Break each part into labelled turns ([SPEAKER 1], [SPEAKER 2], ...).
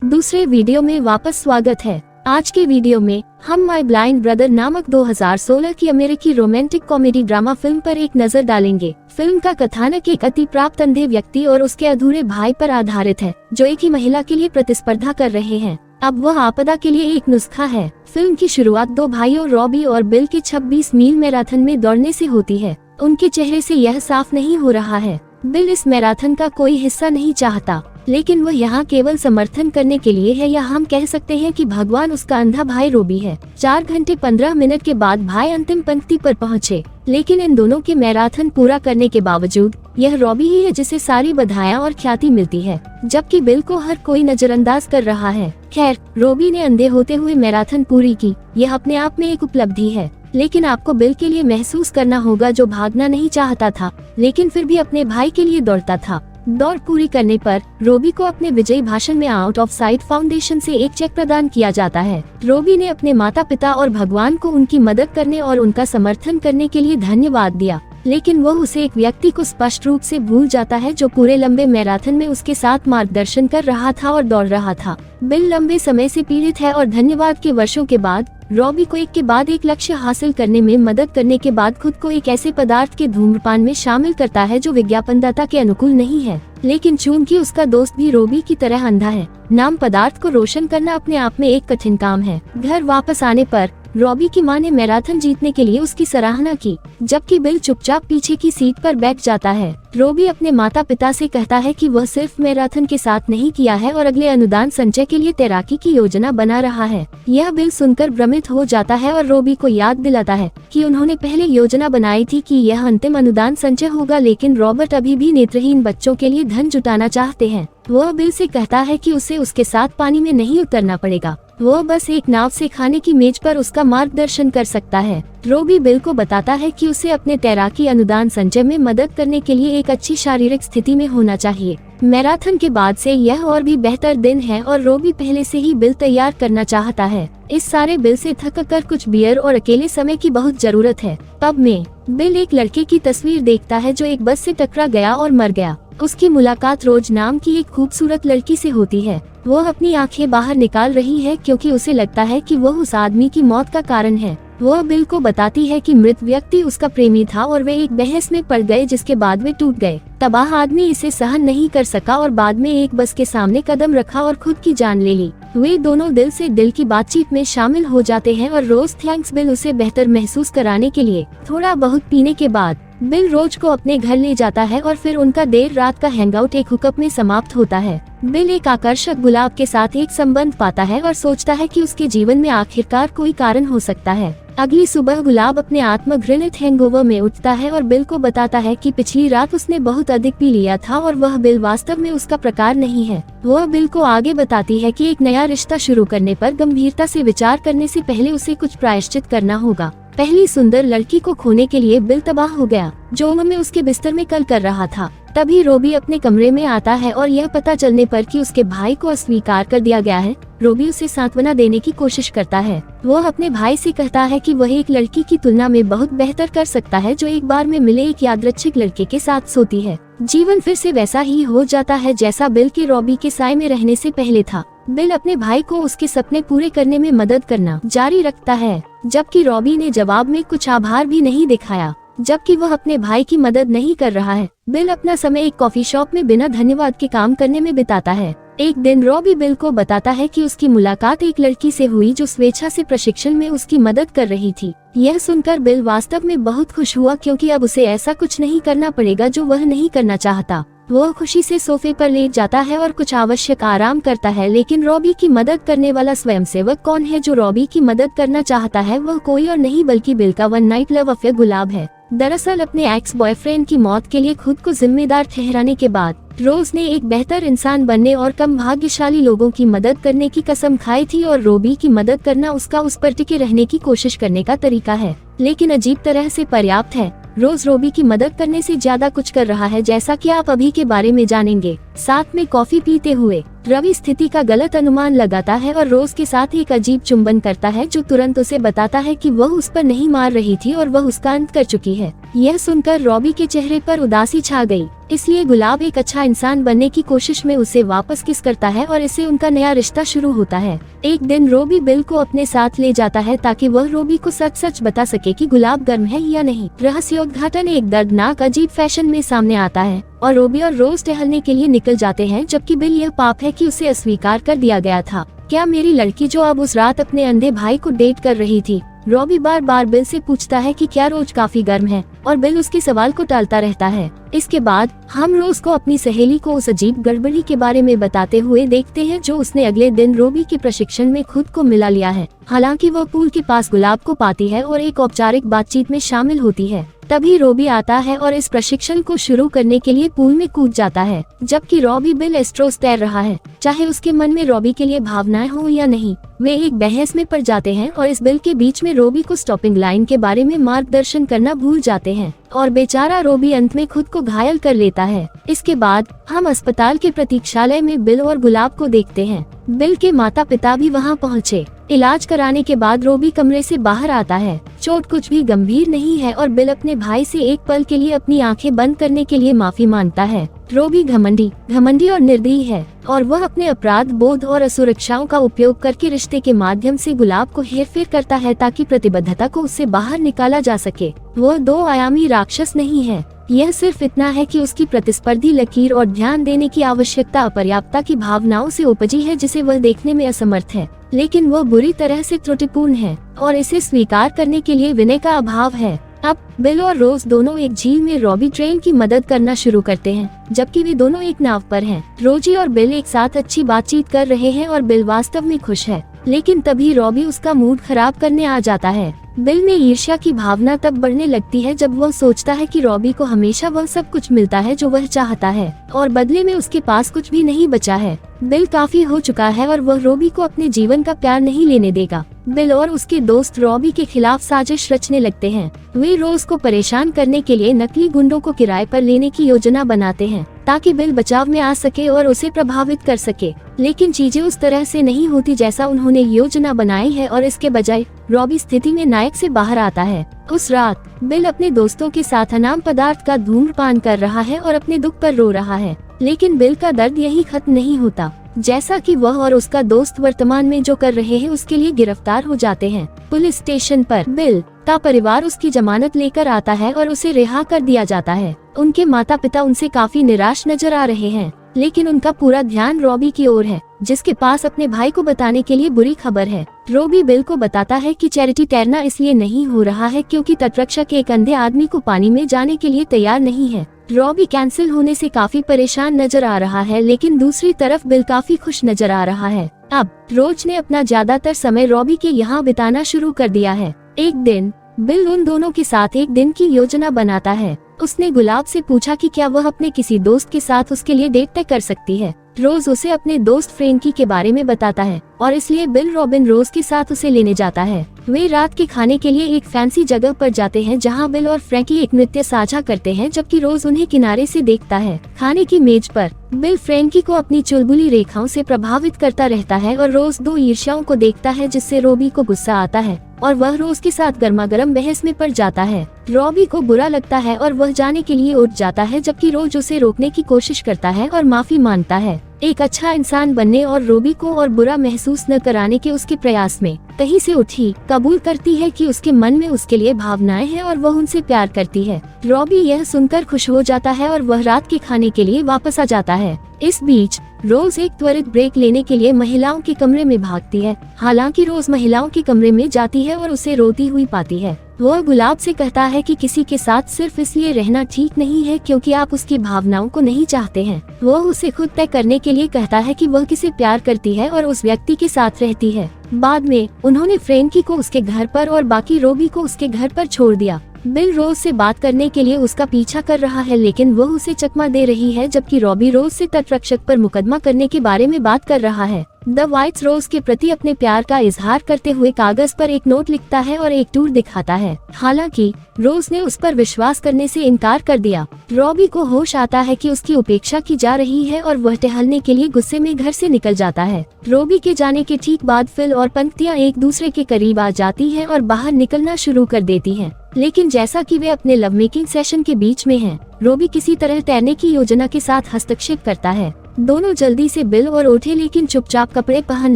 [SPEAKER 1] दूसरे वीडियो में वापस स्वागत है। आज के वीडियो में हम माय ब्लाइंड ब्रदर नामक 2016 की अमेरिकी रोमांटिक कॉमेडी ड्रामा फिल्म पर एक नजर डालेंगे। फिल्म का कथानक एक अति प्राप्त अंधे व्यक्ति और उसके अधूरे भाई पर आधारित है, जो एक ही महिला के लिए प्रतिस्पर्धा कर रहे हैं। अब वह आपदा के लिए एक नुस्खा है। फिल्म की शुरुआत दो भाइयों रॉबी और बिल के 26 मील मैराथन में दौड़ने से होती है। उनके चेहरे से यह साफ नहीं हो रहा है। बिल इस मैराथन का कोई हिस्सा नहीं चाहता, लेकिन वह यहाँ केवल समर्थन करने के लिए है, या हम कह सकते हैं कि भगवान उसका अंधा भाई रॉबी है। 4 घंटे 15 मिनट के बाद भाई अंतिम पंक्ति पर पहुँचे, लेकिन इन दोनों के मैराथन पूरा करने के बावजूद यह रॉबी ही है जिसे सारी बधाइयाँ और ख्याति मिलती है, जबकि बिल को हर कोई नजरअंदाज कर रहा है। खैर, रॉबी ने अंधे होते हुए मैराथन पूरी की। यह अपने आप में एक उपलब्धि है, लेकिन आपको बिल के लिए महसूस करना होगा, जो भागना नहीं चाहता था लेकिन फिर भी अपने भाई के लिए दौड़ता था। दौड़ पूरी करने पर रॉबी को अपने विजयी भाषण में आउट ऑफ साइट फाउंडेशन से एक चेक प्रदान किया जाता है। रॉबी ने अपने माता पिता और भगवान को उनकी मदद करने और उनका समर्थन करने के लिए धन्यवाद दिया, लेकिन वह उसे एक व्यक्ति को स्पष्ट रूप से भूल जाता है, जो पूरे लंबे मैराथन में उसके साथ मार्गदर्शन कर रहा था और दौड़ रहा था। बिल लंबे समय से पीड़ित है और धन्यवाद के वर्षों के बाद रॉबी को एक के बाद एक लक्ष्य हासिल करने में मदद करने के बाद खुद को एक ऐसे पदार्थ के धूम्रपान में शामिल करता है जो विज्ञापनदाता के अनुकूल नहीं है। लेकिन चूंकि उसका दोस्त भी रॉबी की तरह अंधा है, नाम पदार्थ को रोशन करना अपने आप में एक कठिन काम है। घर वापस आने पर रॉबी की मां ने मैराथन जीतने के लिए उसकी सराहना की, जबकि बिल चुपचाप पीछे की सीट पर बैठ जाता है। रॉबी अपने माता पिता से कहता है कि वह सिर्फ मैराथन के साथ नहीं किया है और अगले अनुदान संचय के लिए तैराकी की योजना बना रहा है। यह बिल सुनकर भ्रमित हो जाता है और रॉबी को याद दिलाता है कि उन्होंने पहले योजना बनाई थी कि यह अंतिम अनुदान संचय होगा, लेकिन रॉबर्ट अभी भी नेत्रहीन बच्चों के लिए धन जुटाना चाहते हैं। वह बिल से कहता है कि उसे उसके साथ पानी में नहीं उतरना पड़ेगा, वह बस एक नाव से खाने की मेज पर उसका मार्गदर्शन कर सकता है। रॉबी बिल को बताता है कि उसे अपने तैराकी अनुदान संचय में मदद करने के लिए एक अच्छी शारीरिक स्थिति में होना चाहिए। मैराथन के बाद से यह और भी बेहतर दिन है और रॉबी पहले से ही बिल तैयार करना चाहता है। इस सारे बिल से थक कर कुछ बियर और अकेले समय की बहुत जरूरत है। पब में बिल एक लड़के की तस्वीर देखता है जो एक बस से टकरा गया और मर गया। उसकी मुलाकात रोज नाम की एक खूबसूरत लड़की से होती है। वह अपनी आंखें बाहर निकाल रही है क्योंकि उसे लगता है कि वह उस आदमी की मौत का कारण है। वह बिल को बताती है कि मृत व्यक्ति उसका प्रेमी था और वे एक बहस में पड़ गए, जिसके बाद वे टूट गए। तबाह आदमी इसे सहन नहीं कर सका और बाद में एक बस के सामने कदम रखा और खुद की जान ले ली। वे दोनों दिल से दिल की बातचीत में शामिल हो जाते हैं और रोज थैंक्स बिल उसे बेहतर महसूस कराने के लिए थोड़ा बहुत पीने के बाद बिल रोज को अपने घर ले जाता है और फिर उनका देर रात का हैंगआउट एक हुकअप में समाप्त होता है। बिल एक आकर्षक गुलाब के साथ एक संबंध पाता है और सोचता है कि उसके जीवन में आखिरकार कोई कारण हो सकता है। अगली सुबह गुलाब अपने आत्मघृणित हैंगओवर में उठता है और बिल को बताता है कि पिछली रात उसने बहुत अधिक पी लिया था और वह बिल वास्तव में उसका प्रकार नहीं है। वह बिल को आगे बताती है कि एक नया रिश्ता शुरू करने पर गंभीरता से विचार करने से पहले उसे कुछ प्रायश्चित करना होगा। पहली सुंदर लड़की को खोने के लिए बिल तबाह हो गया, जो में उसके बिस्तर में कल कर रहा था। तभी रॉबी अपने कमरे में आता है और यह पता चलने पर कि उसके भाई को अस्वीकार कर दिया गया है, रॉबी उसे सांत्वना देने की कोशिश करता है। वह अपने भाई से कहता है कि वह एक लड़की की तुलना में बहुत बेहतर कर सकता है, जो एक बार में मिले एक यादृच्छिक लड़के के साथ सोती है। जीवन फिर से वैसा ही हो जाता है जैसा बिल के रॉबी के साए में रहने से पहले था। बिल अपने भाई को उसके सपने पूरे करने में मदद करना जारी रखता है, जबकि रॉबी ने जवाब में कुछ आभार भी नहीं दिखाया, जबकि वह अपने भाई की मदद नहीं कर रहा है। बिल अपना समय एक कॉफी शॉप में बिना धन्यवाद के काम करने में बिताता है। एक दिन रॉबी बिल को बताता है कि उसकी मुलाकात एक लड़की से हुई जो स्वेच्छा से प्रशिक्षण में उसकी मदद कर रही थी। यह सुनकर बिल वास्तव में बहुत खुश हुआ, क्योंकि अब उसे ऐसा कुछ नहीं करना पड़ेगा जो वह नहीं करना चाहता। वह खुशी से सोफे पर लेट जाता है और कुछ आवश्यक आराम करता है। लेकिन रॉबी की मदद करने वाला स्वयंसेवक कौन है जो रॉबी की मदद करना चाहता है? वह कोई और नहीं बल्कि बिल का वन नाइट लव अफेयर गुलाब है। दरअसल अपने एक्स बॉयफ्रेंड की मौत के लिए खुद को जिम्मेदार ठहराने के बाद रोज ने एक बेहतर इंसान बनने और कम भाग्यशाली लोगों की मदद करने की कसम खाई थी, और रॉबी की मदद करना उसका उस पर टिके रहने की कोशिश करने का तरीका है, लेकिन अजीब तरह से पर्याप्त है। रोज रॉबी की मदद करने से ज्यादा कुछ कर रहा है, जैसा कि आप अभी के बारे में जानेंगे। साथ में कॉफी पीते हुए। रवि स्थिति का गलत अनुमान लगाता है और रोज के साथ एक अजीब चुंबन करता है जो तुरंत उसे बताता है कि वह उस पर नहीं मार रही थी और वह उसका अंत कर चुकी है। यह सुनकर रॉबी के चेहरे पर उदासी छा गई, इसलिए गुलाब एक अच्छा इंसान बनने की कोशिश में उसे वापस किस करता है और इससे उनका नया रिश्ता शुरू होता है। एक दिन रॉबी बिल को अपने साथ ले जाता है ताकि वह रॉबी को सच सच बता सके कि गुलाब गर्म है या नहीं। रहस्योद्घाटन एक दर्दनाक अजीब फैशन में सामने आता है और रॉबी और रोज टहलने के लिए निकल जाते हैं, जबकि बिल यह पाप है कि उसे अस्वीकार कर दिया गया था। क्या मेरी लड़की जो अब उस रात अपने अंधे भाई को डेट कर रही थी? रॉबी बार बार बिल से पूछता है कि क्या रोज काफी गर्म है और बिल उसके सवाल को टालता रहता है। इसके बाद हम रोज को अपनी सहेली को उस अजीब गड़बड़ी के बारे में बताते हुए देखते हैं जो उसने अगले दिन रॉबी के प्रशिक्षण में खुद को मिला लिया है। हालांकि वह पूल के पास गुलाब को पाती है और एक औपचारिक बातचीत में शामिल होती है। तभी रॉबी आता है और इस प्रशिक्षण को शुरू करने के लिए पूल में कूद जाता है, जबकि रॉबी बिल एस्ट्रोस तैर रहा है। चाहे उसके मन में रॉबी के लिए भावनाएं हो या नहीं, वे एक बहस में पड़ जाते हैं और इस बिल के बीच में रॉबी को स्टॉपिंग लाइन के बारे में मार्गदर्शन करना भूल जाते हैं और बेचारा रॉबी अंत में खुद को घायल कर लेता है। इसके बाद हम अस्पताल के प्रतीक्षालय में बिल और गुलाब को देखते हैं। बिल के माता पिता भी वहां पहुंचे। इलाज कराने के बाद रॉबी कमरे से बाहर आता है। चोट कुछ भी गंभीर नहीं है और बिल अपने भाई से एक पल के लिए अपनी आंखें बंद करने के लिए माफी मांगता है। रॉबी घमंडी और निर्दयी है और वह अपने अपराध बोध और असुरक्षाओं का उपयोग करके रिश्ते के माध्यम से गुलाब को हेरफेर करता है ताकि प्रतिबद्धता को उससे बाहर निकाला जा सके। वह दो आयामी राक्षस नहीं है। यह सिर्फ इतना है कि उसकी प्रतिस्पर्धी लकीर और ध्यान देने की आवश्यकता अपर्याप्तता की भावनाओं से उपजी है जिसे वह देखने में असमर्थ है, लेकिन वह बुरी तरह से त्रुटिपूर्ण है और इसे स्वीकार करने के लिए विनय का अभाव है। अब बिल और रोज दोनों एक झील में रॉबी ट्रेन की मदद करना शुरू करते हैं, जबकि वे दोनों एक नाव पर हैं। रोजी और बिल एक साथ अच्छी बातचीत कर रहे हैं और बिल वास्तव में खुश है, लेकिन तभी रॉबी उसका मूड खराब करने आ जाता है। बिल में ईर्ष्या की भावना तब बढ़ने लगती है जब वह सोचता है कि रॉबी को हमेशा वह सब कुछ मिलता है जो वह चाहता है और बदले में उसके पास कुछ भी नहीं बचा है। बिल काफी हो चुका है और वह रॉबी को अपने जीवन का प्यार नहीं लेने देगा। बिल और उसके दोस्त रॉबी के खिलाफ साजिश रचने लगते हैं। वे रोज को परेशान करने के लिए नकली गुंडों को किराए पर लेने की योजना बनाते हैं ताकि बिल बचाव में आ सके और उसे प्रभावित कर सके, लेकिन चीजें उस तरह से नहीं होती जैसा उन्होंने योजना बनाई है और इसके बजाय रॉबी स्थिति में नायक से बाहर आता है। उस रात बिल अपने दोस्तों के साथ अनाम पदार्थ का धूम्रपान कर रहा है और अपने दुख पर रो रहा है, लेकिन बिल का दर्द यही खत्म नहीं होता। जैसा कि वह और उसका दोस्त वर्तमान में जो कर रहे हैं उसके लिए गिरफ्तार हो जाते हैं। पुलिस स्टेशन पर बिल का परिवार उसकी जमानत लेकर आता है और उसे रिहा कर दिया जाता है। उनके माता पिता उनसे काफी निराश नजर आ रहे हैं, लेकिन उनका पूरा ध्यान रॉबी की ओर है, जिसके पास अपने भाई को बताने के लिए बुरी खबर है। रॉबी बिल को बताता है कि चैरिटी तैरना इसलिए नहीं हो रहा है क्योंकि तटरक्षक एक अंधे आदमी को पानी में जाने के लिए तैयार नहीं है। रॉबी कैंसिल होने से काफी परेशान नजर आ रहा है, लेकिन दूसरी तरफ बिल काफी खुश नजर आ रहा है। अब रोज ने अपना ज्यादातर समय रॉबी के यहाँ बिताना शुरू कर दिया है। एक दिन बिल उन दोनों के साथ एक दिन की योजना बनाता है। उसने गुलाब से पूछा कि क्या वह अपने किसी दोस्त के साथ उसके लिए डेट तय कर सकती है। रोज उसे अपने दोस्त फ्रैंकी के बारे में बताता है और इसलिए बिल रॉबिन रोज के साथ उसे लेने जाता है। वे रात के खाने के लिए एक फैंसी जगह पर जाते हैं जहां बिल और फ्रैंकी एक नृत्य साझा करते हैं, जबकि रोज उन्हें किनारे से देखता है। खाने की मेज पर बिल फ्रैंकी को अपनी चुलबुली रेखाओं से प्रभावित करता रहता है और रोज दो ईर्ष्याओं को देखता है, जिससे रॉबी को गुस्सा आता है और वह रोज के साथ गर्मागर्म बहस में पड़ जाता है। रॉबी को बुरा लगता है और वह जाने के लिए उठ जाता है, जबकि रोज उसे रोकने की कोशिश करता है और माफी मांगता है, एक अच्छा इंसान बनने और रॉबी को और बुरा महसूस न कराने के उसके प्रयास में। कहीं से उठी कबूल करती है कि उसके मन में उसके लिए भावनाएं हैं और वह उनसे प्यार करती है। रॉबी यह सुनकर खुश हो जाता है और वह रात के खाने के लिए वापस आ जाता है। इस बीच रोज एक त्वरित ब्रेक लेने के लिए महिलाओं के कमरे में भागती है। हालांकि रोज महिलाओं के कमरे में जाती है और उसे रोती हुई पाती है। वह गुलाब से कहता है कि किसी के साथ सिर्फ इसलिए रहना ठीक नहीं है क्योंकि आप उसकी भावनाओं को नहीं चाहते हैं। वह उसे खुद तय करने के लिए कहता है कि वह किसे प्यार करती है और उस व्यक्ति के साथ रहती है। बाद में उन्होंने फ्रैंकी को उसके घर पर और बाकी रॉबी को उसके घर पर छोड़ दिया। बिल रोज से बात करने के लिए उसका पीछा कर रहा है, लेकिन वह उसे चकमा दे रही है, जबकि रॉबी रोज से तटरक्षक पर मुकदमा करने के बारे में बात कर रहा है। द वाइट्स रोज के प्रति अपने प्यार का इजहार करते हुए कागज पर एक नोट लिखता है और एक टूर दिखाता है। हालांकि रोज ने उस पर विश्वास करने से इनकार कर दिया। रॉबी को होश आता है कि उसकी उपेक्षा की जा रही है और वह टहलने के लिए गुस्से में घर से निकल जाता है। रॉबी के जाने के ठीक बाद फिल और पंक्तियां एक दूसरे के करीब आ जाती हैं और बाहर निकलना शुरू कर देती हैं। लेकिन जैसा कि वे अपने लव मेकिंग सेशन के बीच में हैं, रॉबी किसी तरह तैरने की योजना के साथ हस्तक्षेप करता है। दोनों जल्दी से बिल और उठे लेकिन चुपचाप कपड़े पहन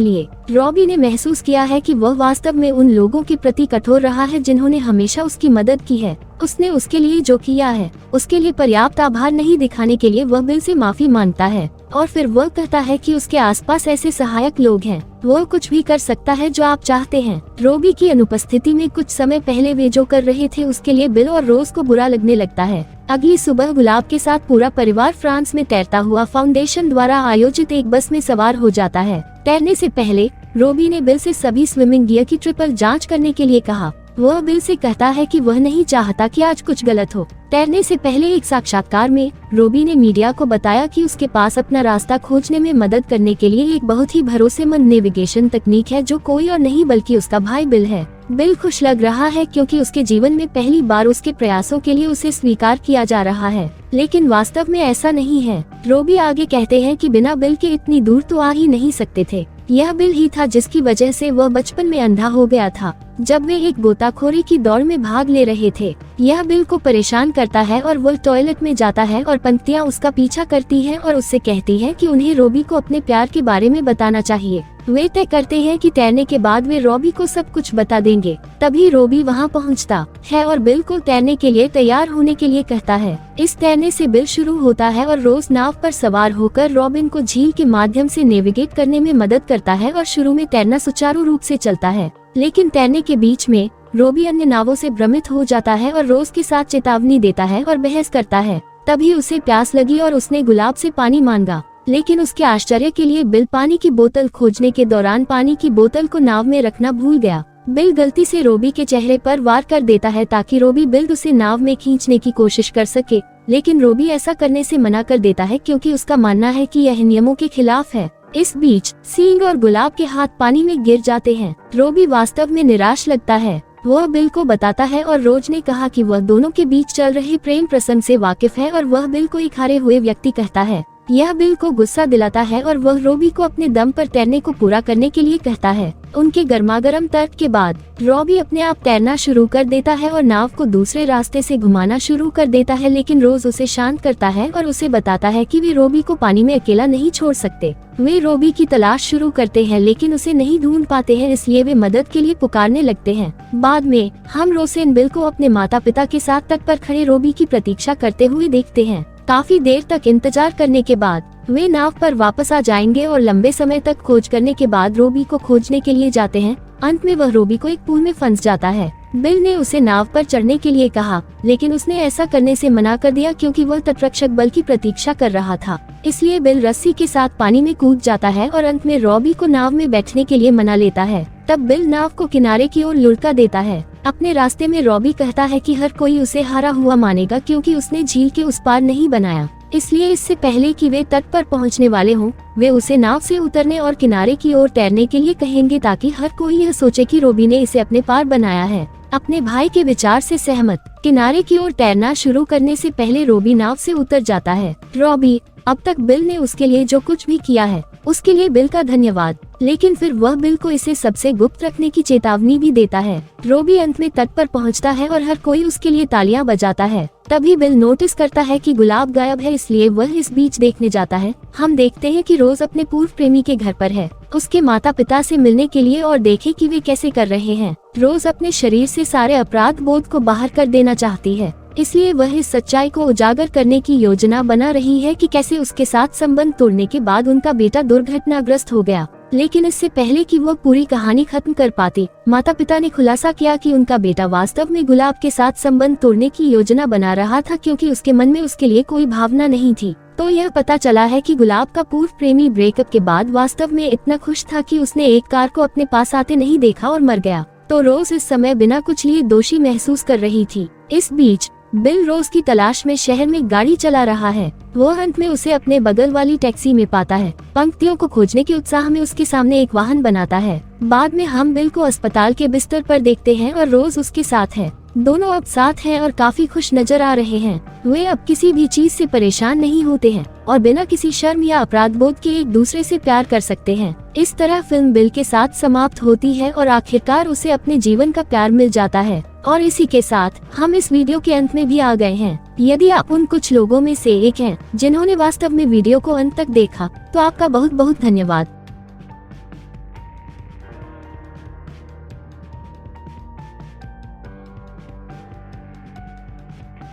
[SPEAKER 1] लिए। रॉबी ने महसूस किया है कि वह वास्तव में उन लोगों के प्रति कठोर रहा है जिन्होंने हमेशा उसकी मदद की है। उसने उसके लिए जो किया है उसके लिए पर्याप्त आभार नहीं दिखाने के लिए वह बिल से माफी मांगता है और फिर वह कहता है कि उसके आसपास ऐसे सहायक लोग हैं, वह कुछ भी कर सकता है जो आप चाहते हैं। रॉबी की अनुपस्थिति में कुछ समय पहले वे जो कर रहे थे उसके लिए बिल और रोज को बुरा लगने लगता है। अगली सुबह गुलाब के साथ पूरा परिवार फ्रांस में तैरता हुआ फाउंडेशन द्वारा आयोजित एक बस में सवार हो जाता है। तैरने से पहले रॉबी ने बिल से सभी स्विमिंग गियर की ट्रिपल जांच करने के लिए कहा। वह बिल से कहता है कि वह नहीं चाहता कि आज कुछ गलत हो। तैरने से पहले एक साक्षात्कार में रॉबी ने मीडिया को बताया कि उसके पास अपना रास्ता खोजने में मदद करने के लिए एक बहुत ही भरोसेमंद नेविगेशन तकनीक है जो कोई और नहीं बल्कि उसका भाई बिल है। बिल खुश लग रहा है क्योंकि उसके जीवन में पहली बार उसके प्रयासों के लिए उसे स्वीकार किया जा रहा है, लेकिन वास्तव में ऐसा नहीं है। रॉबी आगे कहते हैं कि बिना बिल के इतनी दूर तो आ ही नहीं सकते थे। यह बिल ही था जिसकी वजह से वह बचपन में अंधा हो गया था जब वे एक गोताखोरी की दौड़ में भाग ले रहे थे। यह बिल को परेशान करता है और वह टॉयलेट में जाता है और पंक्तियां उसका पीछा करती हैं और उससे कहती हैं कि उन्हें रॉबी को अपने प्यार के बारे में बताना चाहिए। वे तय करते हैं कि तैरने के बाद वे रॉबी को सब कुछ बता देंगे। तभी रॉबी वहां पहुंचता है और बिल को तैरने के लिए तैयार होने के लिए कहता है। इस तैरने से बिल शुरू होता है और रोज नाव पर सवार होकर रॉबिन को झील के माध्यम से नेविगेट करने में मदद करता है और शुरू में तैरना सुचारू रूप से चलता है, लेकिन तैरने के बीच में रॉबी अन्य नावों से भ्रमित हो जाता है और रोज के साथ चेतावनी देता है और बहस करता है। तभी उसे प्यास लगी और उसने गुलाब से पानी मांगा, लेकिन उसके आश्चर्य के लिए बिल पानी की बोतल खोजने के दौरान पानी की बोतल को नाव में रखना भूल गया। बिल गलती से रॉबी के चेहरे पर वार कर देता है ताकि रॉबी बिल उसे नाव में खींचने की कोशिश कर सके, लेकिन रॉबी ऐसा करने से मना कर देता है क्योंकि उसका मानना है कि यह नियमों के खिलाफ है। इस बीच सींग और गुलाब के हाथ पानी में गिर जाते हैं। रॉबी वास्तव में निराश लगता है। वह बिल को बताता है और रोज ने कहा कि वह दोनों के बीच चल रहे प्रेम प्रसंग से वाकिफ है और वह बिल को एक हारे हुए व्यक्ति कहता है। यह बिल को गुस्सा दिलाता है और वह रॉबी को अपने दम पर तैरने को पूरा करने के लिए कहता है। उनके गर्मागर्म तर्क के बाद रॉबी अपने आप तैरना शुरू कर देता है और नाव को दूसरे रास्ते से घुमाना शुरू कर देता है, लेकिन रोज उसे शांत करता है और उसे बताता है कि वे रॉबी को पानी में अकेला नहीं छोड़ सकते। वे रॉबी की तलाश शुरू करते हैं लेकिन उसे नहीं ढूंढ पाते हैं, इसलिए वे मदद के लिए पुकारने लगते हैं। बाद में हम रोसेन बिल को अपने माता पिता के साथ तट पर खड़े रॉबी की प्रतीक्षा करते हुए देखते हैं। काफी देर तक इंतजार करने के बाद वे नाव पर वापस आ जाएंगे और लंबे समय तक खोज करने के बाद रॉबी को खोजने के लिए जाते हैं। अंत में वह रॉबी को एक पूल में फंस जाता है। बिल ने उसे नाव पर चढ़ने के लिए कहा, लेकिन उसने ऐसा करने से मना कर दिया क्योंकि वह तटरक्षक बल की प्रतीक्षा कर रहा था। इसलिए बिल रस्सी के साथ पानी में कूद जाता है और अंत में रॉबी को नाव में बैठने के लिए मना लेता है। तब बिल नाव को किनारे की ओर लुढ़का देता है। अपने रास्ते में रॉबी कहता है कि हर कोई उसे हारा हुआ मानेगा क्योंकि उसने झील के उस पार नहीं बनाया, इसलिए इससे पहले कि वे तट पर पहुंचने वाले हों, वे उसे नाव से उतरने और किनारे की ओर तैरने के लिए कहेंगे ताकि हर कोई यह सोचे कि रॉबी ने इसे अपने पार बनाया है। अपने भाई के विचार से सहमत किनारे की ओर तैरना शुरू करने से पहले रॉबी नाव से उतर जाता है। रॉबी, अब तक बिल ने उसके लिए जो कुछ भी किया है उसके लिए बिल का धन्यवाद, लेकिन फिर वह बिल को इसे सबसे गुप्त रखने की चेतावनी भी देता है। रॉबी अंत में तट पर पहुंचता है और हर कोई उसके लिए तालियां बजाता है। तभी बिल नोटिस करता है कि गुलाब गायब है, इसलिए वह इस बीच देखने जाता है। हम देखते हैं कि रोज अपने पूर्व प्रेमी के घर पर है, उसके माता पिता से मिलने के लिए और देखे कि वे कैसे कर रहे हैं। रोज अपने शरीर से सारे अपराध बोध को बाहर कर देना चाहती है, इसलिए वह इस सच्चाई को उजागर करने की योजना बना रही है कि कैसे उसके साथ संबंध तोड़ने के बाद उनका बेटा दुर्घटनाग्रस्त हो गया। लेकिन इससे पहले कि वह पूरी कहानी खत्म कर पाती, माता पिता ने खुलासा किया कि उनका बेटा वास्तव में गुलाब के साथ संबंध तोड़ने की योजना बना रहा था क्योंकि उसके मन में उसके लिए कोई भावना नहीं थी। तो यह पता चला है कि गुलाब का पूर्व प्रेमी ब्रेकअप के बाद वास्तव में इतना खुश था कि उसने एक कार को अपने पास आते नहीं देखा और मर गया। तो रोज इस समय बिना कुछ लिए दोषी महसूस कर रही थी। इस बीच बिल रोज की तलाश में शहर में गाड़ी चला रहा है। वो अंत में उसे अपने बगल वाली टैक्सी में पाता है। पंक्तियों को खोजने के उत्साह में उसके सामने एक वाहन बनाता है। बाद में हम बिल को अस्पताल के बिस्तर पर देखते हैं और रोज उसके साथ है। दोनों अब साथ हैं और काफी खुश नजर आ रहे हैं। वे अब किसी भी चीज से परेशान नहीं होते हैं और बिना किसी शर्म या अपराध बोध के एक दूसरे से प्यार कर सकते हैं। इस तरह फिल्म बिल के साथ समाप्त होती है और आखिरकार उसे अपने जीवन का प्यार मिल जाता है। और इसी के साथ हम इस वीडियो के अंत में भी आ गए हैं। यदि आप उन कुछ लोगों में से एक हैं जिन्होंने वास्तव में वीडियो को अंत तक देखा, तो आपका बहुत बहुत धन्यवाद।